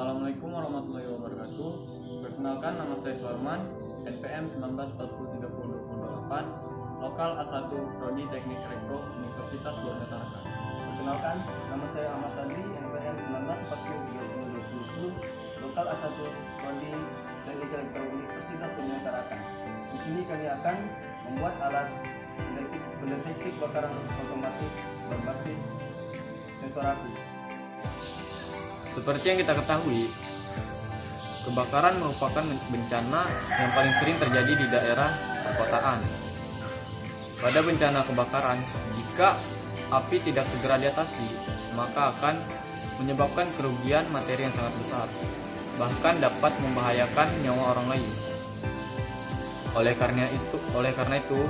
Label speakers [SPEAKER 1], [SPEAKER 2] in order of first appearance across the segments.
[SPEAKER 1] Assalamualaikum warahmatullahi wabarakatuh. Perkenalkan, nama saya Suarman, NPM 19413028, lokal A1 Prodi Teknik Elektro Universitas Borneo Tarakan.
[SPEAKER 2] Perkenalkan, nama saya Ahmad Sandi, NPM 19403020, lokal A1 Prodi Teknik Elektro Universitas Borneo Tarakan. Di sini kami akan membuat alat pendeteksi kebakaran otomatis berbasis sensor api.
[SPEAKER 3] Seperti yang kita ketahui, kebakaran merupakan bencana yang paling sering terjadi di daerah perkotaan. Pada bencana kebakaran, jika api tidak segera diatasi, maka akan menyebabkan kerugian materi yang sangat besar, bahkan dapat membahayakan nyawa orang lain. Oleh karena itu,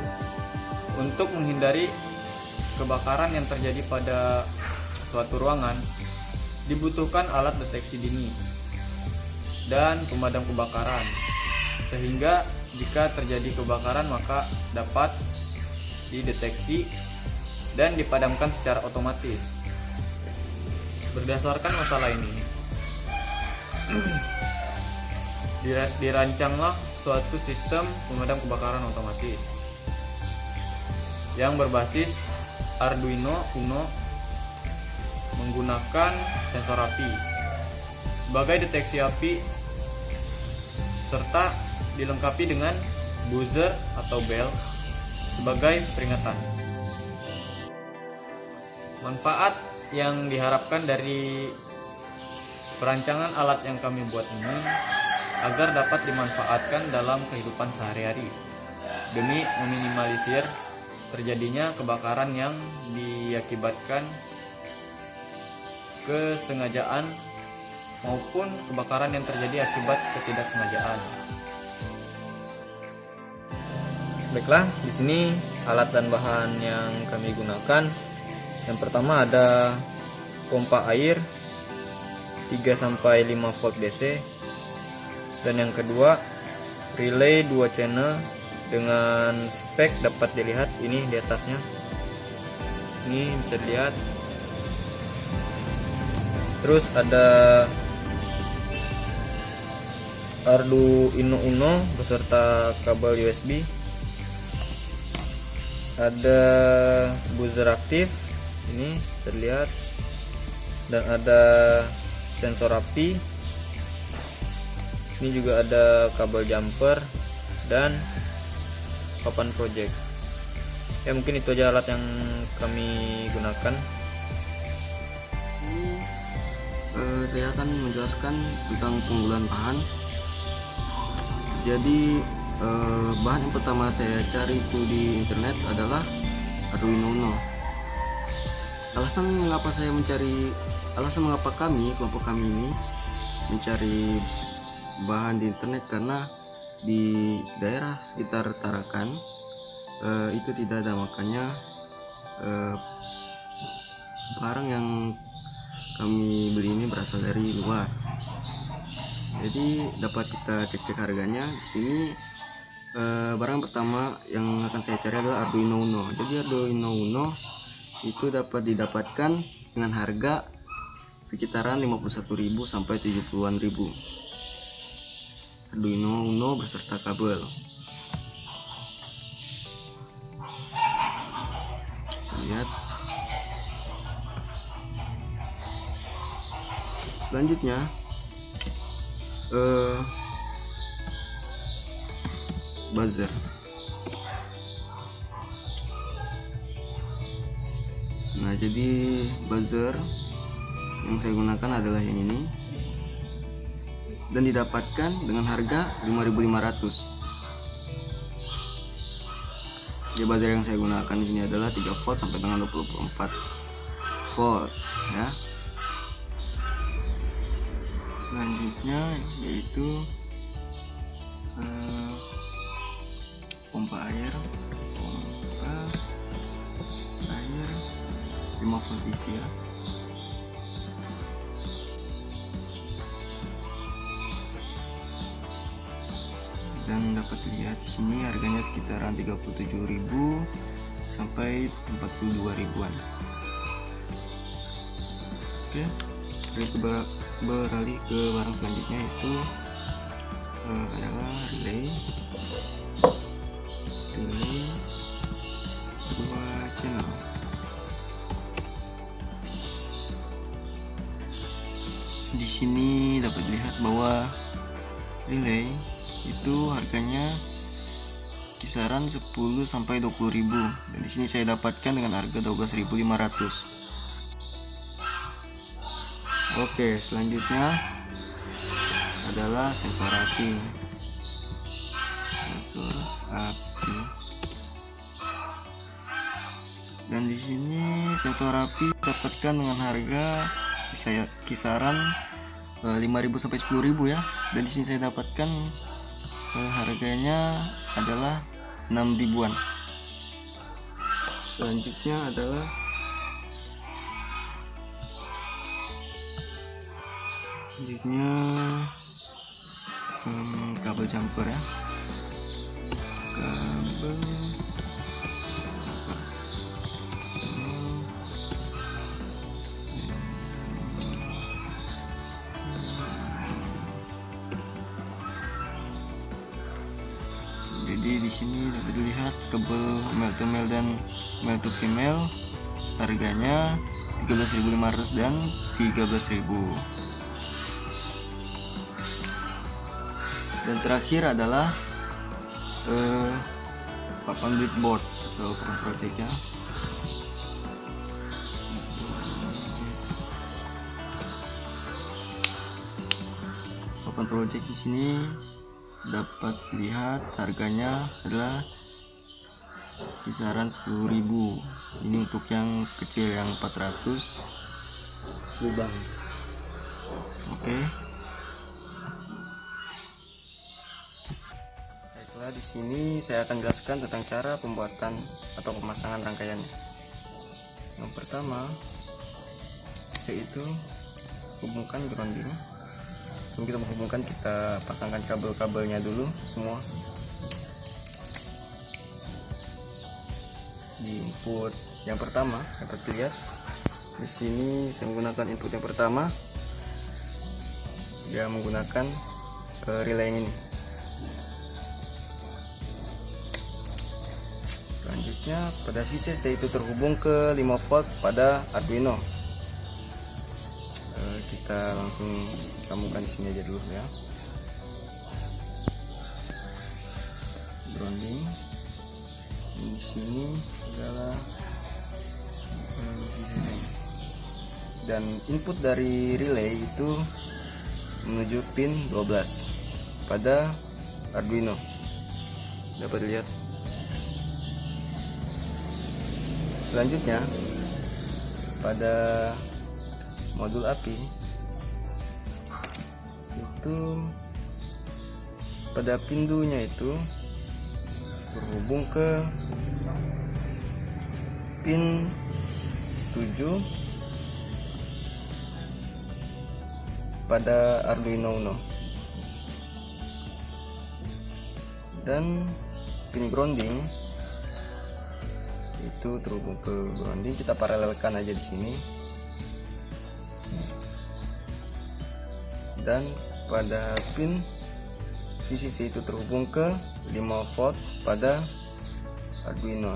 [SPEAKER 3] untuk menghindari kebakaran yang terjadi pada suatu ruangan, dibutuhkan alat deteksi dini dan pemadam kebakaran, sehingga jika terjadi kebakaran maka dapat dideteksi dan dipadamkan secara otomatis. Berdasarkan masalah ini, dirancanglah suatu sistem pemadam kebakaran otomatis yang berbasis Arduino Uno menggunakan sensor api sebagai deteksi api, serta dilengkapi dengan buzzer atau bel sebagai peringatan. Manfaat yang diharapkan dari perancangan alat yang kami buat ini agar dapat dimanfaatkan dalam kehidupan sehari-hari demi meminimalisir terjadinya kebakaran yang diakibatkan kesengajaan maupun kebakaran yang terjadi akibat ketidaksengajaan. Baiklah, di sini alat dan bahan yang kami gunakan. Yang pertama ada pompa air 3-5 volt DC, dan yang kedua relay 2 channel dengan spek dapat dilihat ini di atasnya. Ini bisa dilihat. Terus ada Arduino Uno beserta kabel USB. Ada buzzer aktif, ini terlihat, dan ada sensor api. Ini juga ada kabel jumper dan papan project. Ya, mungkin itu aja alat yang kami gunakan.
[SPEAKER 2] Saya akan menjelaskan tentang penggunaan bahan. Jadi bahan yang pertama saya cari itu di internet adalah Arduino Uno. Alasan mengapa kelompok kami ini mencari bahan di internet, karena di daerah sekitar Tarakan itu tidak ada, makanya barang yang kami beli ini berasal dari luar. Jadi dapat kita cek harganya. Di sini barang pertama yang akan saya cari adalah Arduino Uno. Jadi Arduino Uno itu dapat didapatkan dengan harga sekitaran 51.000 sampai 70-an ribu. Arduino Uno beserta kabel. Lihat. Selanjutnya buzzer. Nah, jadi buzzer yang saya gunakan adalah yang ini, dan didapatkan dengan harga 5.500. Jadi buzzer yang saya gunakan di sini adalah 3 volt sampai dengan 24 volt ya. Selanjutnya yaitu pompa air 5 volt DC ya. Dan dapat dilihat di sini harganya sekitaran 37.000 sampai 42 ribuan. Oke, itu beralih ke barang selanjutnya, yaitu adalah relay 2 channel. Di sini dapat dilihat bahwa relay itu harganya kisaran 10 sampai 20.000, dan di sini saya dapatkan dengan harga 12.500. Oke, selanjutnya adalah sensor api. Dan di sini sensor api dapatkan dengan harga kisaran 5.000 sampai 10.000 ya. Dan di sini saya dapatkan harganya adalah 6.000-an. Selanjutnya adalah kabel jumper ya. Jadi di sini dapat dilihat kabel male to male dan male to female harganya 13.500 dan 13.000. Dan terakhir adalah papan breadboard atau papan project ya. Papan project di sini dapat lihat harganya adalah kisaran 10.000. Ini untuk yang kecil yang 400 lubang. Oke. Baiklah, di sini saya akan jelaskan tentang cara pembuatan atau pemasangan rangkaiannya. Yang pertama yaitu hubungkan grounding. Sebelum kita menghubungkan, kita pasangkan kabel-kabelnya dulu semua di input yang pertama. Dapat dilihat di sini saya menggunakan input yang pertama, dia menggunakan relay yang ini. Selanjutnya pada sisi saya itu terhubung ke 5 volt pada Arduino. Kita langsung sambungkan di sini aja dulu ya. Grounding di sini adalah dan input dari relay itu menuju pin 12 pada Arduino. Dapat dilihat. Selanjutnya pada modul api itu pada pindunya itu berhubung ke pin 7 pada Arduino Uno, dan pin grounding itu terhubung ke grounding. Kita paralelkan aja di sini. Dan pada pin VCC itu terhubung ke 5 volt pada Arduino.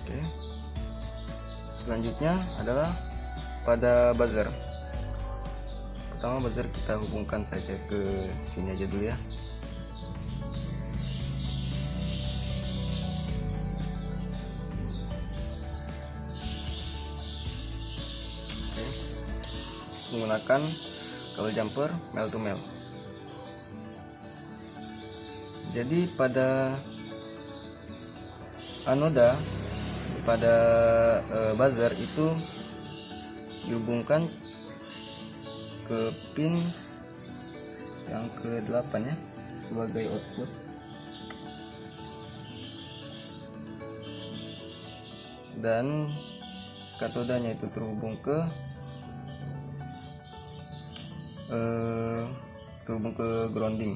[SPEAKER 2] Oke. Selanjutnya adalah pada buzzer. Pertama buzzer kita hubungkan saja ke sini aja dulu ya. Menggunakan kabel jumper male to male. Jadi pada anoda pada buzzer itu dihubungkan ke pin yang ke-8 ya sebagai output. Dan katodanya itu terhubung ke grounding.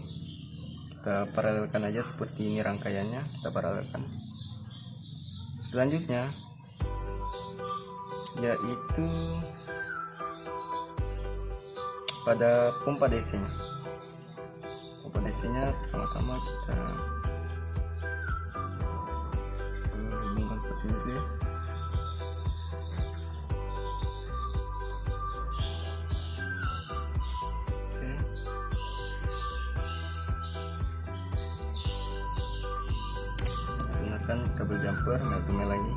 [SPEAKER 2] Kita paralelkan aja seperti ini rangkaiannya, kita paralelkan. Selanjutnya yaitu pada pompa DC nya. Pompa DC nya pertama-tama kita hubungkan seperti ini. Gunakan kabel jumper, mel lagi.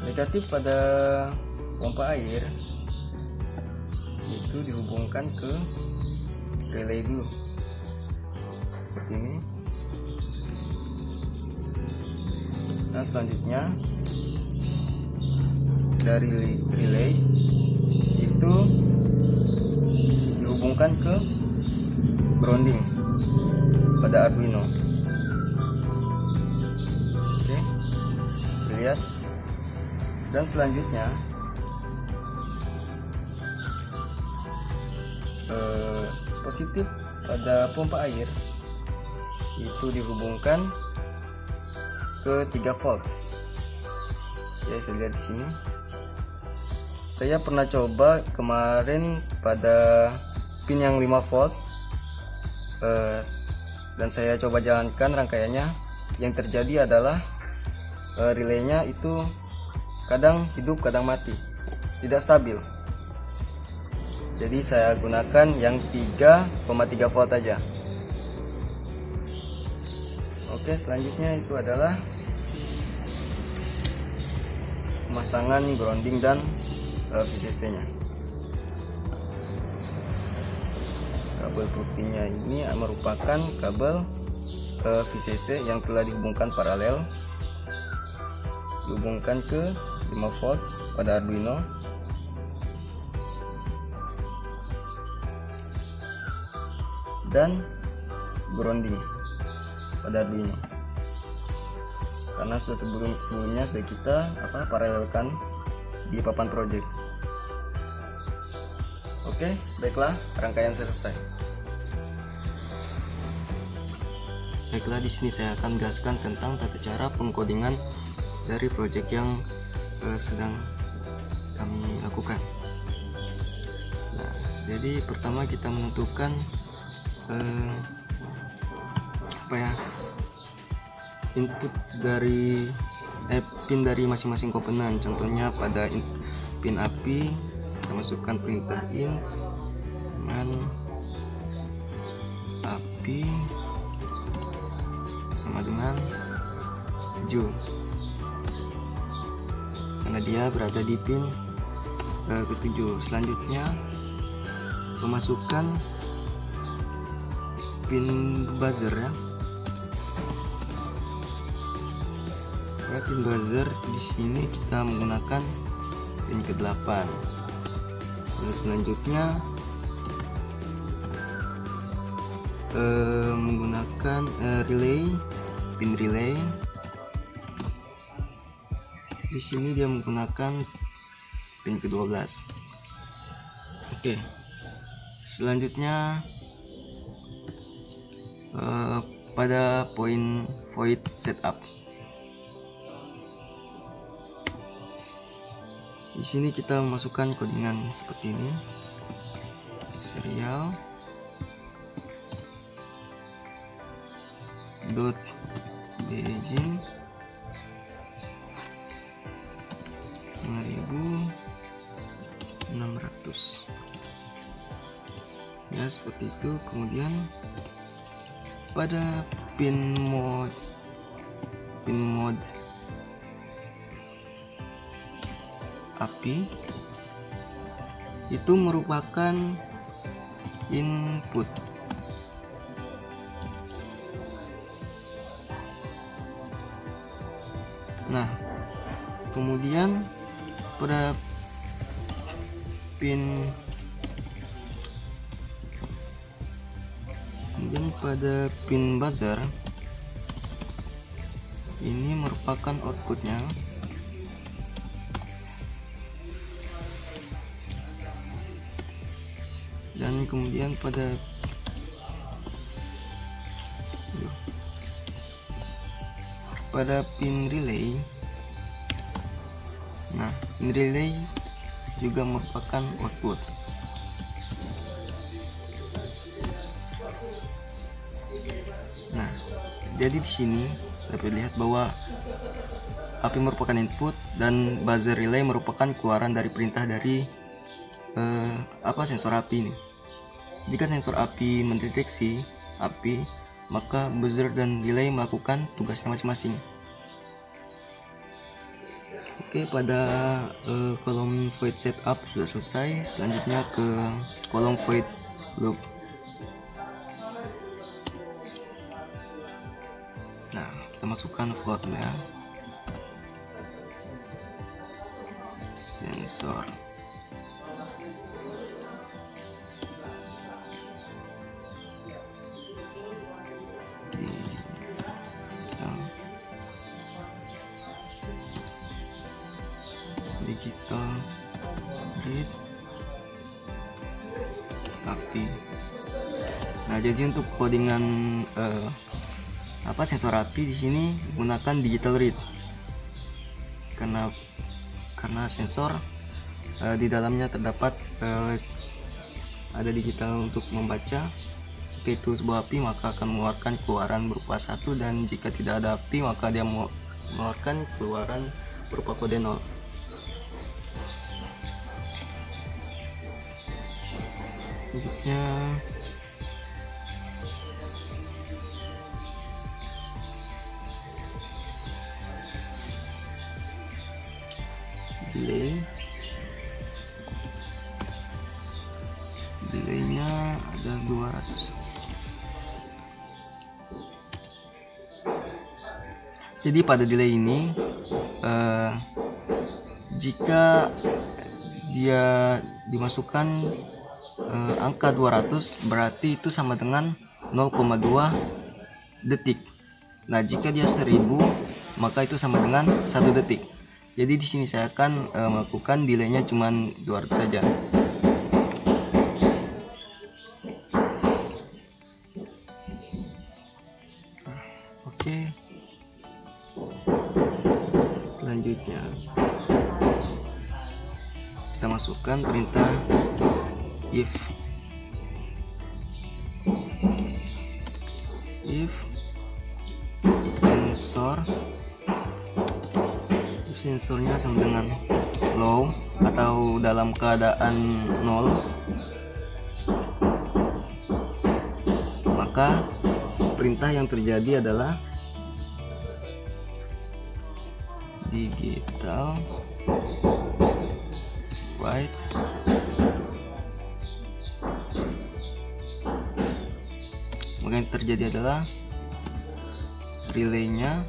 [SPEAKER 2] Negatif pada pompa air itu dihubungkan ke relay dulu seperti ini. Nah, selanjutnya dari relay itu dihubungkan ke grounding pada Arduino. Oke, lihat. Dan selanjutnya positif pada pompa air itu dihubungkan ke 3 volt. Ya, saya lihat di sini. Saya pernah coba kemarin pada pin yang 5 volt dan saya coba jalankan rangkaiannya. Yang terjadi adalah relaynya itu kadang hidup kadang mati, tidak stabil. Jadi saya gunakan yang 3,3 volt aja. Oke, selanjutnya itu adalah pemasangan grounding dan VCC nya. Kabel putihnya ini merupakan kabel VCC yang telah dihubungkan paralel, dihubungkan ke 5 volt pada Arduino. Dan grounding pada Arduino, karena sudah sebelumnya sudah kita paralelkan di papan project. Oke, baiklah, rangkaian selesai. Baiklah, di sini saya akan menjelaskan tentang tata cara pengkodingan dari project yang sedang kami lakukan. Nah, jadi pertama kita menentukan input dari pin dari masing-masing komponen. Contohnya pada pin API kita masukkan perintah in dengan API sama dengan 7 karena dia berada di pin ke-7. Selanjutnya memasukkan pin buzzer ya. Pada pin buzzer di sini kita menggunakan pin ke-8. Dan selanjutnya menggunakan relay, pin relay. Di sini dia menggunakan pin ke-12. Oke. Selanjutnya pada poin void setup. Di sini kita memasukkan codingan seperti ini. Serial dot begin 5600 ya, seperti itu. Kemudian pada pin mode API itu merupakan input. Nah, kemudian pada pin buzzer ini merupakan outputnya. Dan kemudian pada pin relay Nah, in relay juga merupakan output. Nah, jadi di sini dapat dilihat bahwa API merupakan input dan buzzer relay merupakan keluaran dari perintah dari sensor API ini. Jika sensor API mendeteksi API, maka buzzer dan relay melakukan tugasnya masing-masing. Oke, pada kolom void setup sudah selesai. Selanjutnya ke kolom void loop. Nah, kita masukkan float ya. Sensor. Digital read API. Nah, jadi untuk codingan sensor API di sini menggunakan digital read karena sensor di dalamnya terdapat ada digital untuk membaca. Jika itu sebuah API maka akan mengeluarkan keluaran berupa 1, dan jika tidak ada API maka dia mengeluarkan keluaran berupa kode 0. Selanjutnya delaynya ada 200. Jadi pada delay ini jika dia dimasukkan angka 200 berarti itu sama dengan 0,2 detik. Nah, jika dia 1000 maka itu sama dengan 1 detik. Jadi di sini saya akan melakukan delaynya cuma 200 saja. Oke. Selanjutnya kita masukkan perintah if sensornya sama dengan low atau dalam keadaan 0, maka perintah yang terjadi adalah digital write maka yang terjadi adalah relaynya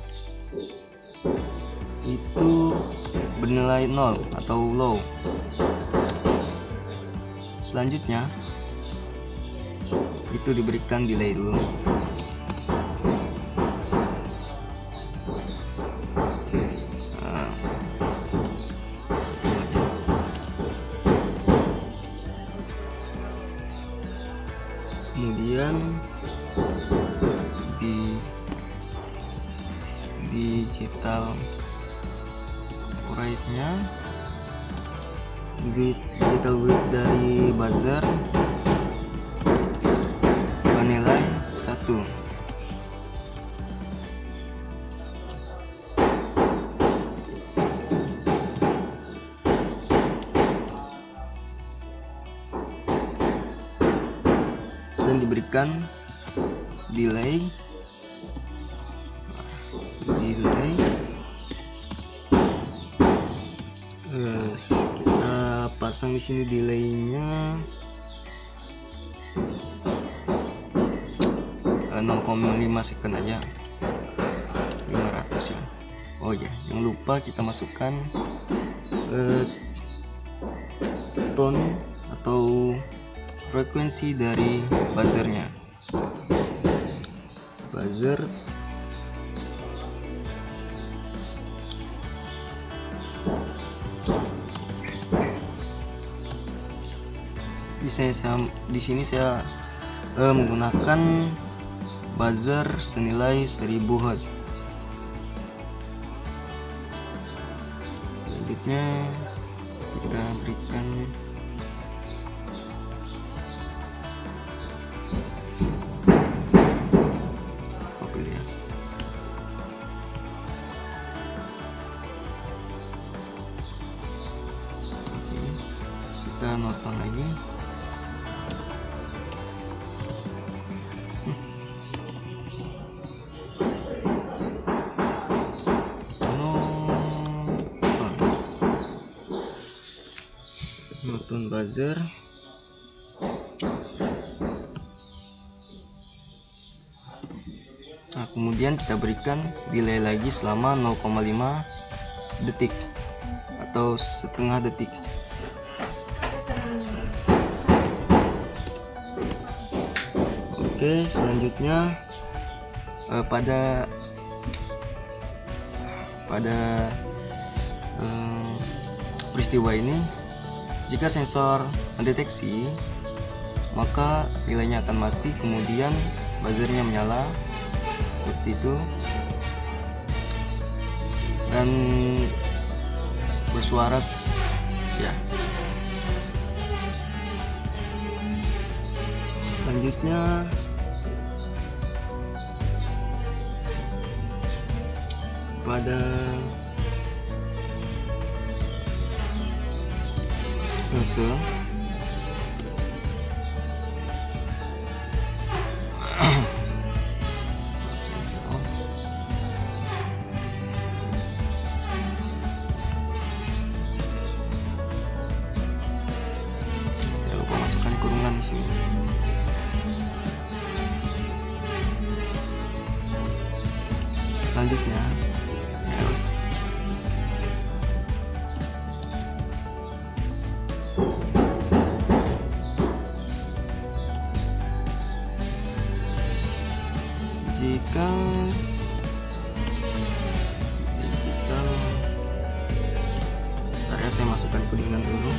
[SPEAKER 2] itu bernilai 0 atau low. Selanjutnya itu diberikan delay dulu. Kemudian di digital write-nya digital write dari buzzer bernilai 1. Dan diberikan delay kita pasang di sini delaynya 0,5 second aja, 500 ya. Oh ya, jangan lupa kita masukkan tone atau frekuensi dari buzzernya. Buzzer di sini saya menggunakan buzzer senilai 1000 Hz. Selanjutnya selanjutnya kita berikan mobil ya. Oke, kita nonton lagi. Nonton buzzer. Nah, kemudian kita berikan delay lagi selama 0,5 detik atau setengah detik. Oke, selanjutnya pada peristiwa ini, jika sensor mendeteksi, maka relaynya akan mati, kemudian buzzernya menyala seperti itu dan bersuara ya. Selanjutnya pada fase saya lupa masukkan kurungan di sini. Selanjutnya else. Jika digital, bentar ya, saya masukkan kudingan dulu.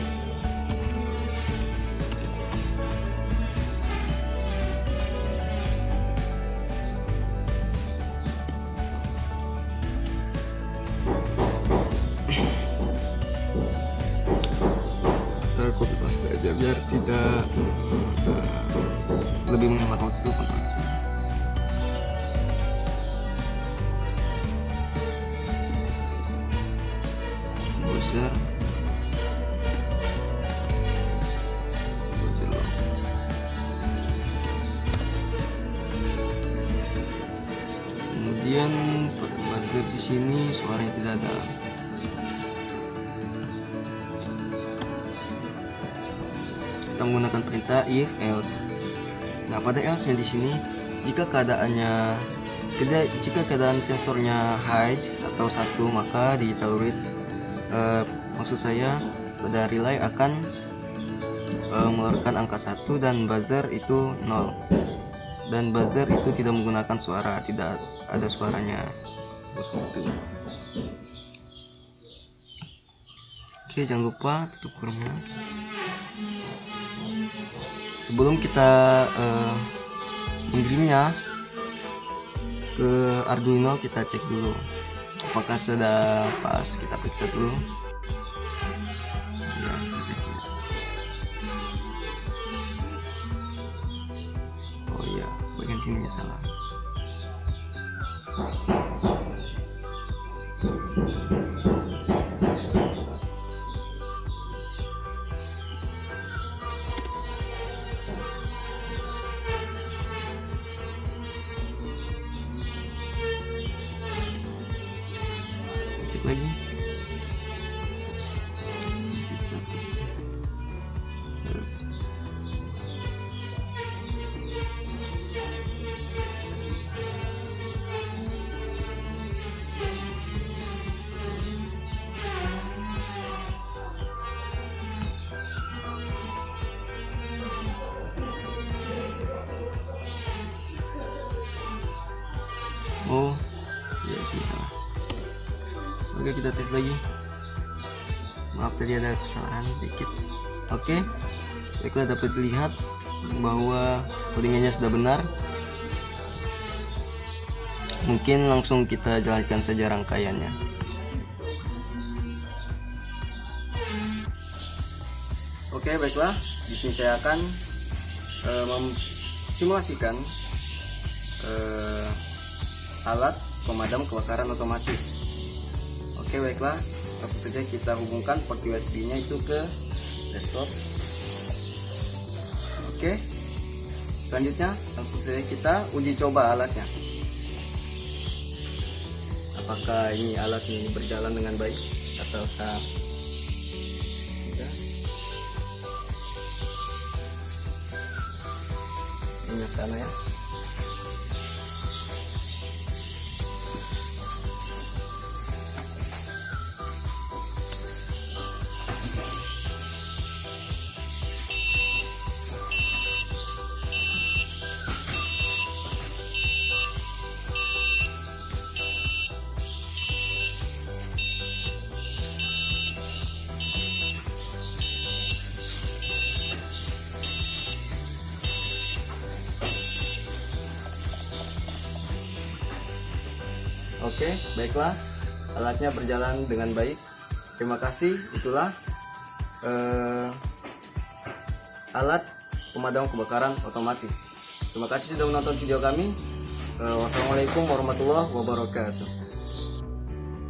[SPEAKER 2] Kita copy paste aja biar tidak lebih menghemat waktu. Buzzer lock. Kemudian pada buzzer di sini suaranya tidak ada. Kita menggunakan perintah if else. Nah, pada else nya di sini, jika keadaan sensornya high atau 1, maka digital read, maksud saya pada relay akan mengeluarkan angka 1 dan buzzer itu 0, dan buzzer itu tidak menggunakan suara, tidak ada suaranya seperti itu. Oke, jangan lupa tutup kurungnya. Sebelum kita mengirimnya ke Arduino, kita cek dulu apakah sudah pas. Kita periksa dulu ya, bisa ya. Oh iya, bagian sininya salah. Lagi oh ya, sini salah. Oke, kita tes lagi. Maaf, tadi ada kesalahan sedikit. Oke, baiklah, dapat dilihat bahwa codingannya sudah benar. Mungkin langsung kita jalankan saja rangkaiannya. Oke, baiklah. Di sini saya akan simulasikan alat pemadam kebakaran otomatis. Oke, baiklah. Langsung saja kita hubungkan port USB-nya itu ke laptop. Oke. Selanjutnya langsung saja kita uji coba alatnya. Apakah ini alat ini berjalan dengan baik ataukah tidak? Minyak tanah ya. Oke, baiklah, alatnya berjalan dengan baik. Terima kasih, itulah alat pemadam kebakaran otomatis. Terima kasih sudah menonton video kami. Wassalamualaikum warahmatullahi wabarakatuh.